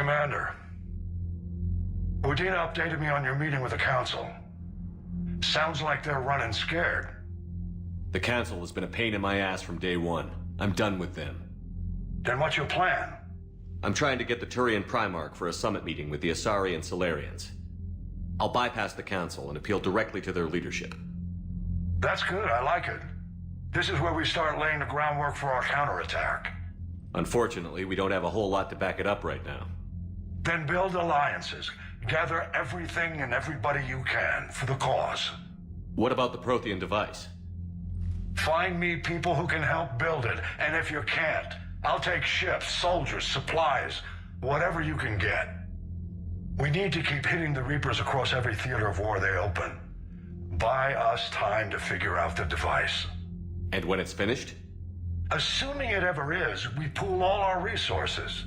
Commander. Udina updated me on your meeting with the Council. Sounds like they're running scared. The Council has been a pain in my ass from day one. I'm done with them. Then what's your plan? I'm trying to get the Turian Primarch for a summit meeting with the Asari and Solarians. I'll bypass the Council and appeal directly to their leadership. That's good, I like it. This is where we start laying the groundwork for our counterattack. Unfortunately, we don't have a whole lot to back it up right now. Then build alliances. Gather everything and everybody you can for the cause. What about the Prothean device? Find me people who can help build it, and if you can't, I'll take ships, soldiers, supplies, whatever you can get. We need to keep hitting the Reapers across every theater of war they open. Buy us time to figure out the device. And when it's finished? Assuming it ever is, we pool all our resources.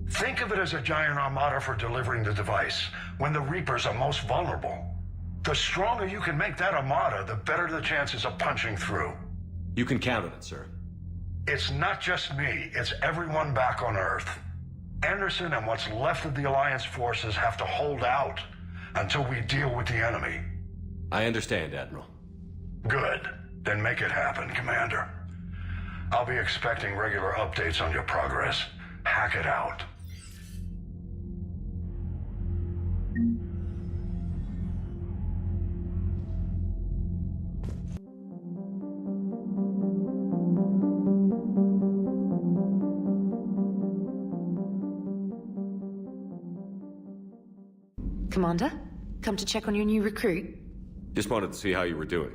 Think of it as a giant armada for delivering the device, when the Reapers are most vulnerable. The stronger you can make that armada, the better the chances of punching through. You can count on it, sir. It's not just me, it's everyone back on Earth. Anderson and what's left of the Alliance forces have to hold out until we deal with the enemy. I understand, Admiral. Good. Then make it happen, Commander. I'll be expecting regular updates on your progress. Hackett out. Commander, come to check on your new recruit. Just wanted to see how you were doing.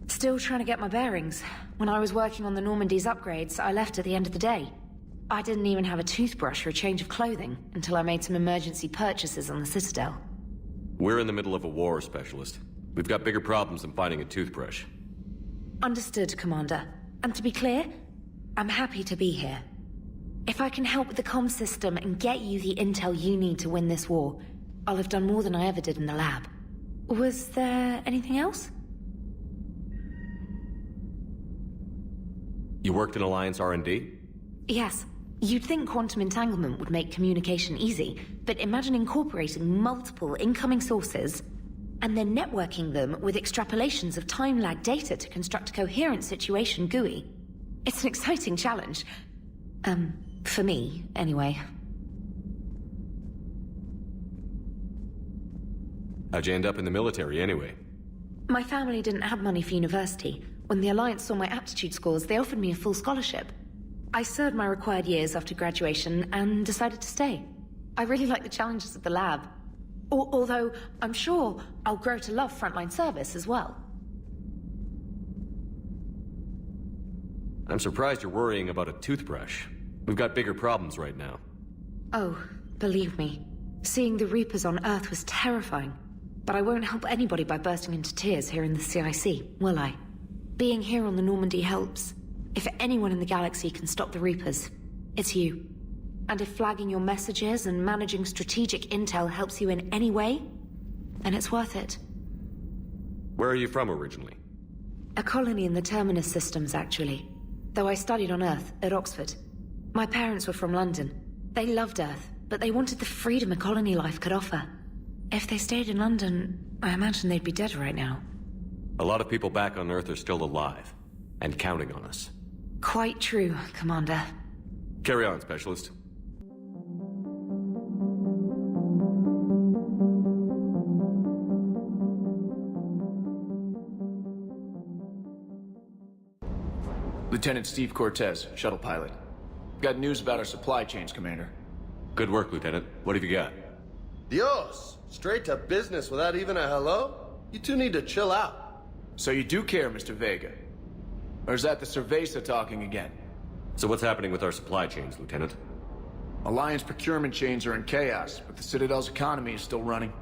Still trying to get my bearings. When I was working on the Normandy's upgrades, I left at the end of the day. I didn't even have a toothbrush or a change of clothing until I made some emergency purchases on the Citadel. We're in the middle of a war, Specialist. We've got bigger problems than finding a toothbrush. Understood, Commander. And to be clear, I'm happy to be here. If I can help with the comm system and get you the intel you need to win this war, I'll have done more than I ever did in the lab. Was there anything else? You worked in Alliance R&D? Yes. You'd think quantum entanglement would make communication easy, but imagine incorporating multiple incoming sources and then networking them with extrapolations of time-lag data to construct a coherent situation GUI. It's an exciting challenge. For me, anyway. How'd you end up in the military, anyway? My family didn't have money for university. When the Alliance saw my aptitude scores, they offered me a full scholarship. I served my required years after graduation and decided to stay. I really like the challenges of the lab. Although, I'm sure I'll grow to love frontline service as well. I'm surprised you're worrying about a toothbrush. We've got bigger problems right now. Oh, believe me. Seeing the Reapers on Earth was terrifying. But I won't help anybody by bursting into tears here in the CIC, will I? Being here on the Normandy helps. If anyone in the galaxy can stop the Reapers, it's you. And if flagging your messages and managing strategic intel helps you in any way, then it's worth it. Where are you from originally? A colony in the Terminus systems, actually. Though I studied on Earth, at Oxford. My parents were from London. They loved Earth, but they wanted the freedom a colony life could offer. If they stayed in London, I imagine they'd be dead right now. A lot of people back on Earth are still alive, and counting on us. Quite true, Commander. Carry on, Specialist. Lieutenant Steve Cortez, shuttle pilot. Got news about our supply chains, Commander. Good work, Lieutenant. What have you got? Dios! Straight to business without even a hello? You two need to chill out. So you do care, Mr. Vega? Or is that the Cerveza talking again? So what's happening with our supply chains, Lieutenant? Alliance procurement chains are in chaos, but the Citadel's economy is still running.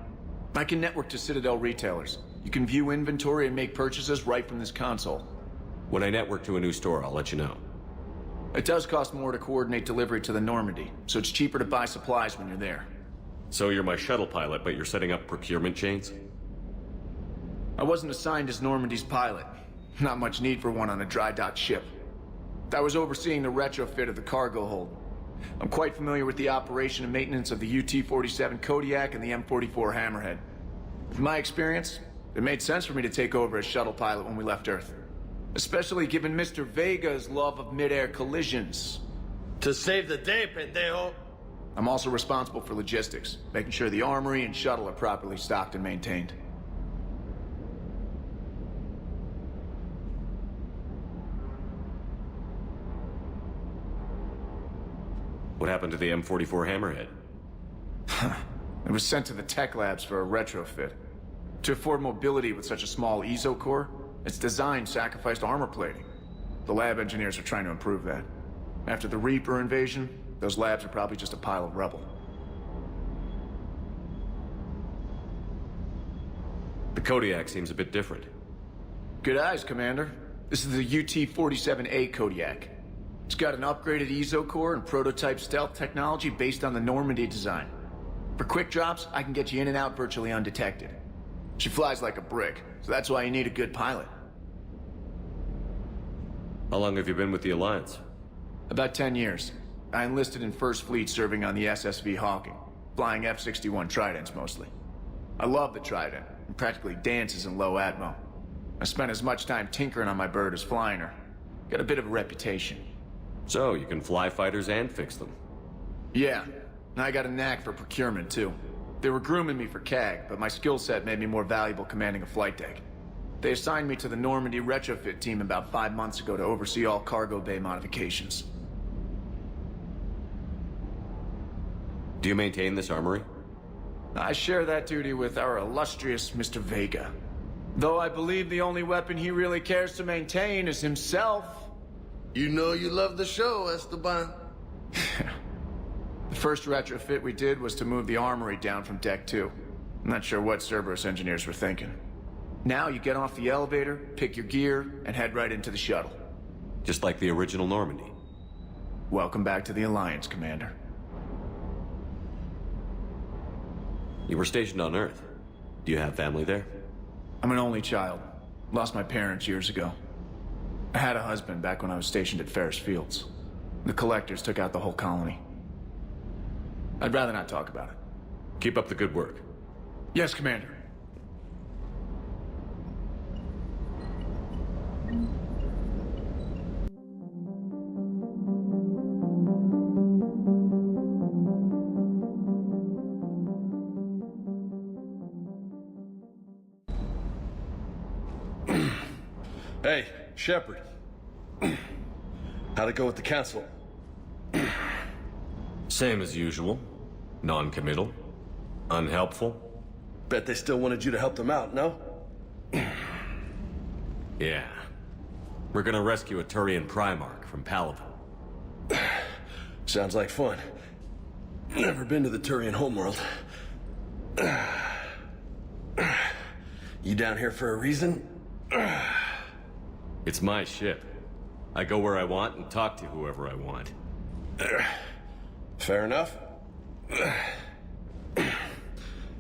I can network to Citadel retailers. You can view inventory and make purchases right from this console. When I network to a new store, I'll let you know. It does cost more to coordinate delivery to the Normandy, so it's cheaper to buy supplies when you're there. So you're my shuttle pilot, but you're setting up procurement chains? I wasn't assigned as Normandy's pilot. Not much need for one on a dry dock ship. I was overseeing the retrofit of the cargo hold. I'm quite familiar with the operation and maintenance of the UT-47 Kodiak and the M44 Hammerhead. From my experience, it made sense for me to take over as shuttle pilot when we left Earth. Especially given Mr. Vega's love of mid-air collisions. To save the day, pendejo. I'm also responsible for logistics, making sure the armory and shuttle are properly stocked and maintained. What happened to the M44 Hammerhead? It was sent to the tech labs for a retrofit. To afford mobility with such a small ESO core, its design sacrificed armor plating. The lab engineers are trying to improve that. After the Reaper invasion, those labs are probably just a pile of rubble. The Kodiak seems a bit different. Good eyes, Commander. This is the UT-47A Kodiak. It's got an upgraded ESO core and prototype stealth technology based on the Normandy design. For quick drops, I can get you in and out virtually undetected. She flies like a brick, so that's why you need a good pilot. How long have you been with the Alliance? About 10 years. I enlisted in First Fleet serving on the SSV Hawking, flying F-61 Tridents mostly. I love the Trident, and practically dances in low atmo. I spent as much time tinkering on my bird as flying her. Got a bit of a reputation. So, you can fly fighters and fix them. Yeah, and I got a knack for procurement too. They were grooming me for CAG, but my skill set made me more valuable commanding a flight deck. They assigned me to the Normandy retrofit team about 5 months ago to oversee all cargo bay modifications. Do you maintain this armory? I share that duty with our illustrious Mr. Vega. Though I believe the only weapon he really cares to maintain is himself. You know you love the show, Esteban. The first retrofit we did was to move the armory down from Deck 2. I'm not sure what Cerberus engineers were thinking. Now you get off the elevator, pick your gear, and head right into the shuttle. Just like the original Normandy. Welcome back to the Alliance, Commander. You were stationed on Earth. Do you have family there? I'm an only child. Lost my parents years ago. I had a husband back when I was stationed at Ferris Fields. The Collectors took out the whole colony. I'd rather not talk about it. Keep up the good work. Yes, Commander. Hey, Shepard. How'd it go with the Council? Same as usual. Non-committal. Unhelpful. Bet they still wanted you to help them out, no? Yeah. We're gonna rescue a Turian Primarch from Palaven. Sounds like fun. Never been to the Turian homeworld. You down here for a reason? It's my ship. I go where I want and talk to whoever I want. Fair enough.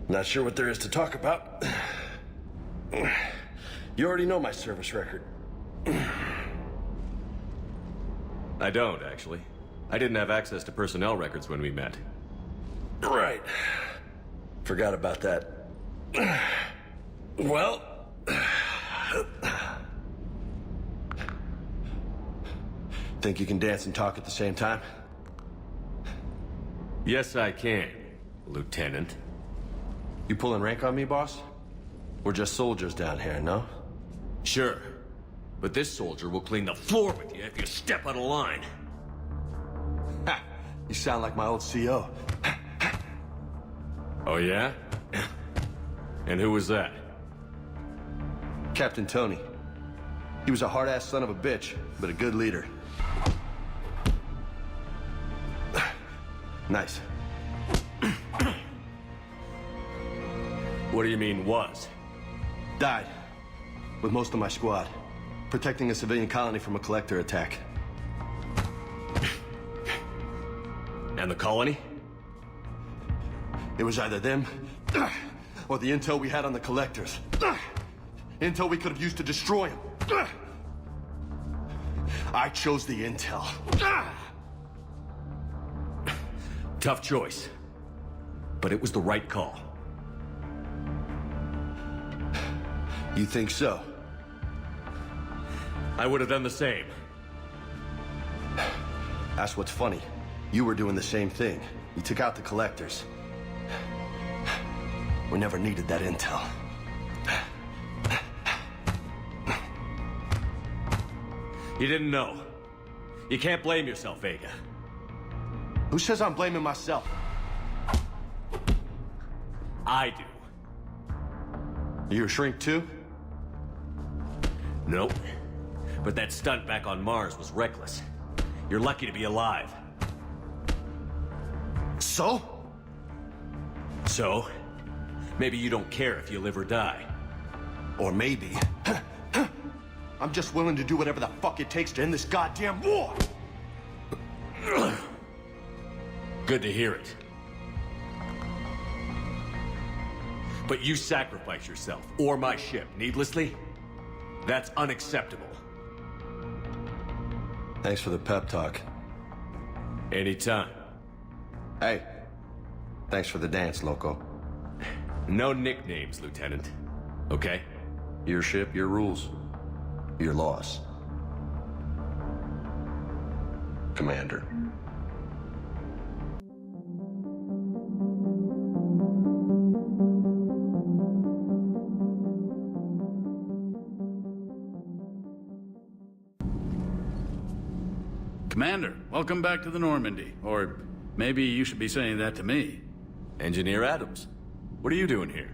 Not sure what there is to talk about. You already know my service record. I don't, actually. I didn't have access to personnel records when we met. Right. Forgot about that. Well... Think you can dance and talk at the same time? Yes, I can, Lieutenant. You pulling rank on me, boss? We're just soldiers down here, no? Sure. But this soldier will clean the floor with you if you step out of line. Ha! You sound like my old CO. Oh, yeah? And who was that? Captain Tony. He was a hard-ass son of a bitch, but a good leader. Nice. What do you mean, was? Died. With most of my squad. Protecting a civilian colony from a collector attack. And the colony? It was either them, or the intel we had on the collectors. Intel we could have used to destroy them. I chose the intel. Tough choice. But it was the right call. You think so? I would have done the same. That's what's funny. You were doing the same thing. You took out the collectors. We never needed that intel. You didn't know. You can't blame yourself, Vega. Who says I'm blaming myself? I do. You a shrink too? Nope. But that stunt back on Mars was reckless. You're lucky to be alive. So? So, maybe you don't care if you live or die. Or maybe... I'm just willing to do whatever the fuck it takes to end this goddamn war! Good to hear it. But you sacrifice yourself, or my ship, needlessly? That's unacceptable. Thanks for the pep talk. Anytime. Hey, thanks for the dance, Loco. No nicknames, Lieutenant. Okay? Your ship, your rules. Your loss. Commander. Commander, welcome back to the Normandy. Or maybe you should be saying that to me. Engineer Adams, what are you doing here?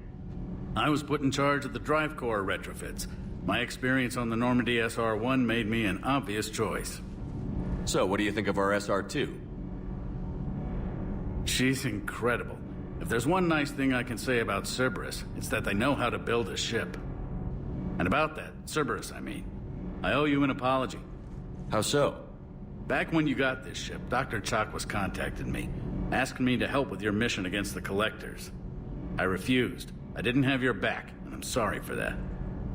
I was put in charge of the drive core retrofits. My experience on the Normandy SR-1 made me an obvious choice. So, what do you think of our SR-2? She's incredible. If there's one nice thing I can say about Cerberus, it's that they know how to build a ship. And about that, Cerberus, I mean, I owe you an apology. How so? Back when you got this ship, Dr. Chakwas contacted me, asking me to help with your mission against the Collectors. I refused. I didn't have your back, and I'm sorry for that.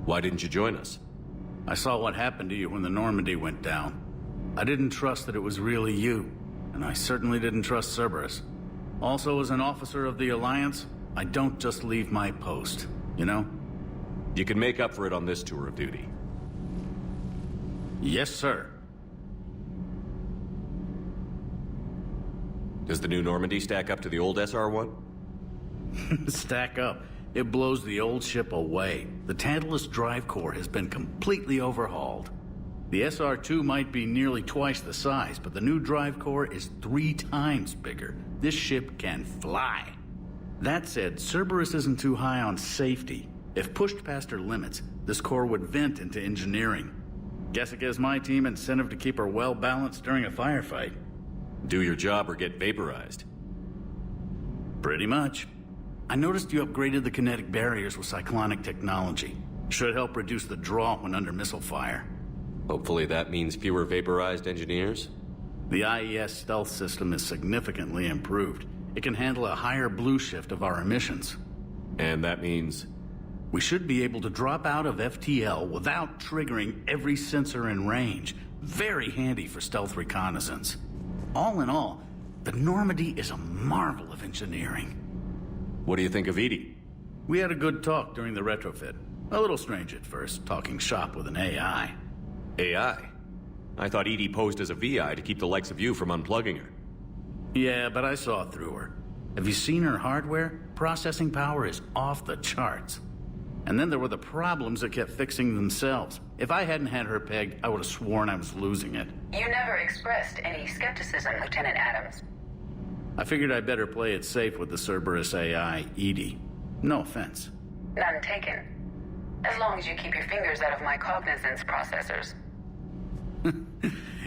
Why didn't you join us? I saw what happened to you when the Normandy went down. I didn't trust that it was really you, and I certainly didn't trust Cerberus. Also, as an officer of the Alliance, I don't just leave my post, you know? You can make up for it on this tour of duty. Yes, sir. Does the new Normandy stack up to the old SR-1? Stack up. It blows the old ship away. The Tantalus drive core has been completely overhauled. The SR-2 might be nearly twice the size, but the new drive core is 3 times bigger. This ship can fly. That said, Cerberus isn't too high on safety. If pushed past her limits, this core would vent into engineering. Guess it gives my team incentive to keep her well balanced during a firefight. Do your job or get vaporized. Pretty much. I noticed you upgraded the kinetic barriers with cyclonic technology. Should help reduce the draw when under missile fire. Hopefully that means fewer vaporized engineers? The IES stealth system is significantly improved. It can handle a higher blue shift of our emissions. And that means? We should be able to drop out of FTL without triggering every sensor in range. Very handy for stealth reconnaissance. All in all, the Normandy is a marvel of engineering. What do you think of Edie? We had a good talk during the retrofit. A little strange at first, talking shop with an AI. AI? I thought Edie posed as a VI to keep the likes of you from unplugging her. Yeah, but I saw through her. Have you seen her hardware? Processing power is off the charts. And then there were the problems that kept fixing themselves. If I hadn't had her pegged, I would have sworn I was losing it. You never expressed any skepticism, Lieutenant Adams. I figured I'd better play it safe with the Cerberus AI, Edie. No offense. None taken. As long as you keep your fingers out of my cognizance processors.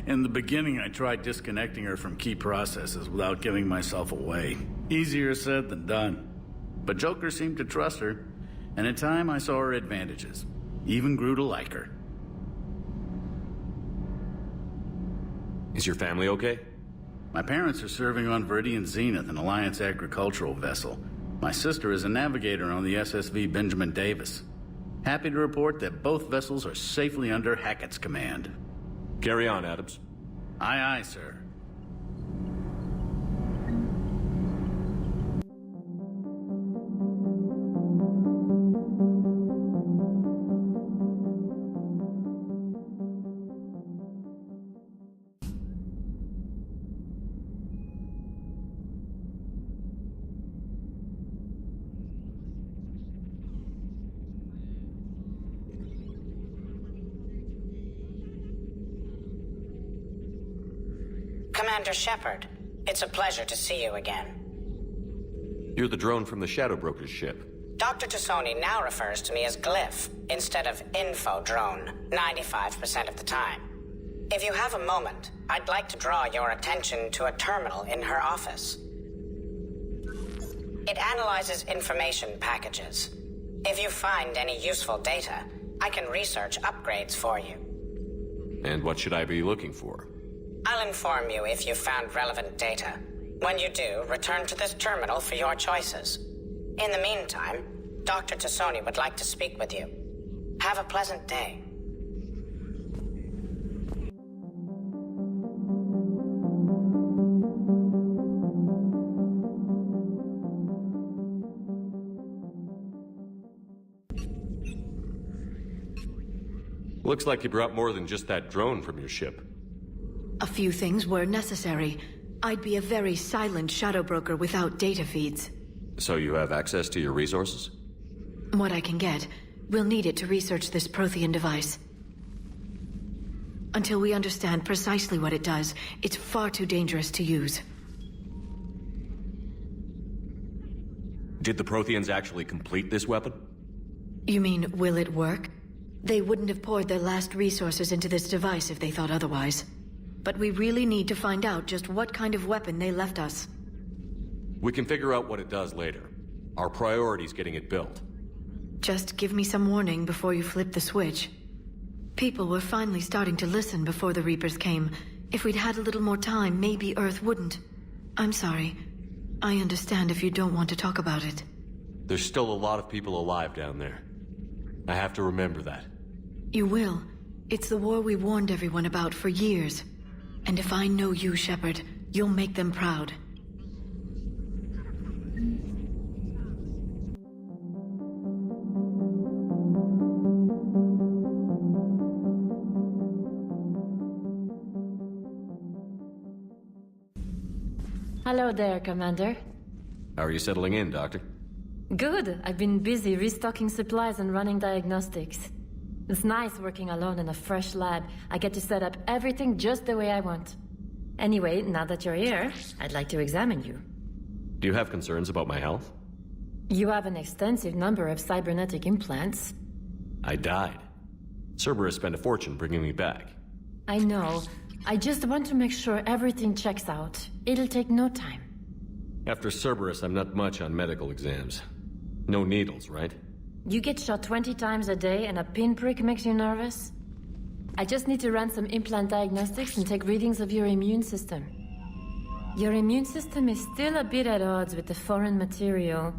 In the beginning, I tried disconnecting her from key processes without giving myself away. Easier said than done. But Joker seemed to trust her, and in time I saw her advantages. Even grew to like her. Is your family okay? My parents are serving on Viridian Zenith, an Alliance agricultural vessel. My sister is a navigator on the SSV Benjamin Davis. Happy to report that both vessels are safely under Hackett's command. Carry on, Adams. Aye, aye, sir. Commander Shepard. It's a pleasure to see you again. You're the drone from the Shadow Broker's ship. Dr. Tassoni now refers to me as Glyph instead of Info Drone, 95% of the time. If you have a moment, I'd like to draw your attention to a terminal in her office. It analyzes information packages. If you find any useful data, I can research upgrades for you. And what should I be looking for? I'll inform you if you've found relevant data. When you do, return to this terminal for your choices. In the meantime, Dr. Tassoni would like to speak with you. Have a pleasant day. Looks like you brought more than just that drone from your ship. A few things were necessary. I'd be a very silent shadow broker without data feeds. So you have access to your resources? What I can get. We'll need it to research this Prothean device. Until we understand precisely what it does, it's far too dangerous to use. Did the Protheans actually complete this weapon? You mean, will it work? They wouldn't have poured their last resources into this device if they thought otherwise. But we really need to find out just what kind of weapon they left us. We can figure out what it does later. Our priority's getting it built. Just give me some warning before you flip the switch. People were finally starting to listen before the Reapers came. If we'd had a little more time, maybe Earth wouldn't. I'm sorry. I understand if you don't want to talk about it. There's still a lot of people alive down there. I have to remember that. You will. It's the war we warned everyone about for years. And if I know you, Shepard, you'll make them proud. Hello there, Commander. How are you settling in, Doctor? Good. I've been busy restocking supplies and running diagnostics. It's nice working alone in a fresh lab. I get to set up everything just the way I want. Anyway, now that you're here, I'd like to examine you. Do you have concerns about my health? You have an extensive number of cybernetic implants. I died. Cerberus spent a fortune bringing me back. I know. I just want to make sure everything checks out. It'll take no time. After Cerberus, I'm not much on medical exams. No needles, right? You get shot 20 times a day and a pinprick makes you nervous? I just need to run some implant diagnostics and take readings of your immune system. Your immune system is still a bit at odds with the foreign material.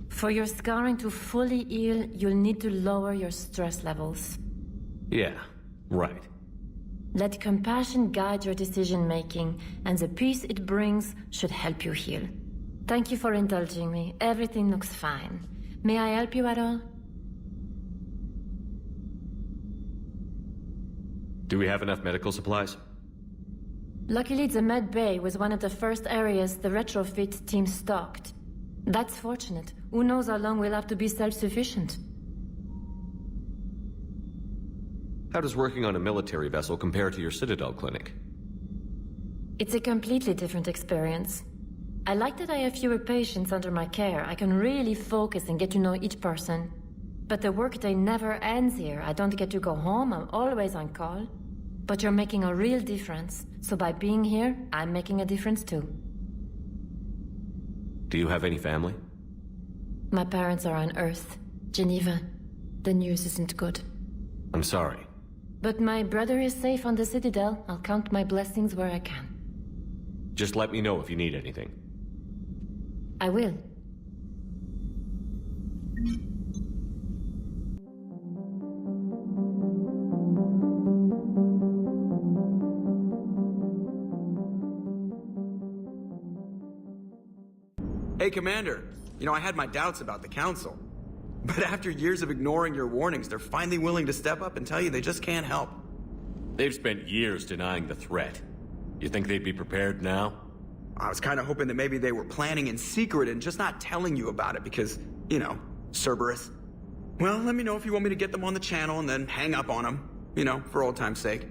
For your scarring to fully heal, you'll need to lower your stress levels. Yeah, right. Let compassion guide your decision-making, and the peace it brings should help you heal. Thank you for indulging me. Everything looks fine. May I help you at all? Do we have enough medical supplies? Luckily, the med bay was one of the first areas the retrofit team stocked. That's fortunate. Who knows how long we'll have to be self-sufficient. How does working on a military vessel compare to your Citadel clinic? It's a completely different experience. I like that I have fewer patients under my care. I can really focus and get to know each person. But the workday never ends here. I don't get to go home. I'm always on call. But you're making a real difference. So by being here, I'm making a difference too. Do you have any family? My parents are on Earth, Geneva. The news isn't good. I'm sorry. But my brother is safe on the Citadel. I'll count my blessings where I can. Just let me know if you need anything. I will. Hey, Commander. You know, I had my doubts about the Council. But after years of ignoring your warnings, they're finally willing to step up and tell you they just can't help. They've spent years denying the threat. You think they'd be prepared now? I was kind of hoping that maybe they were planning in secret and just not telling you about it because, you know, Cerberus. Well, let me know if you want me to get them on the channel and then hang up on them. You know, for old time's sake.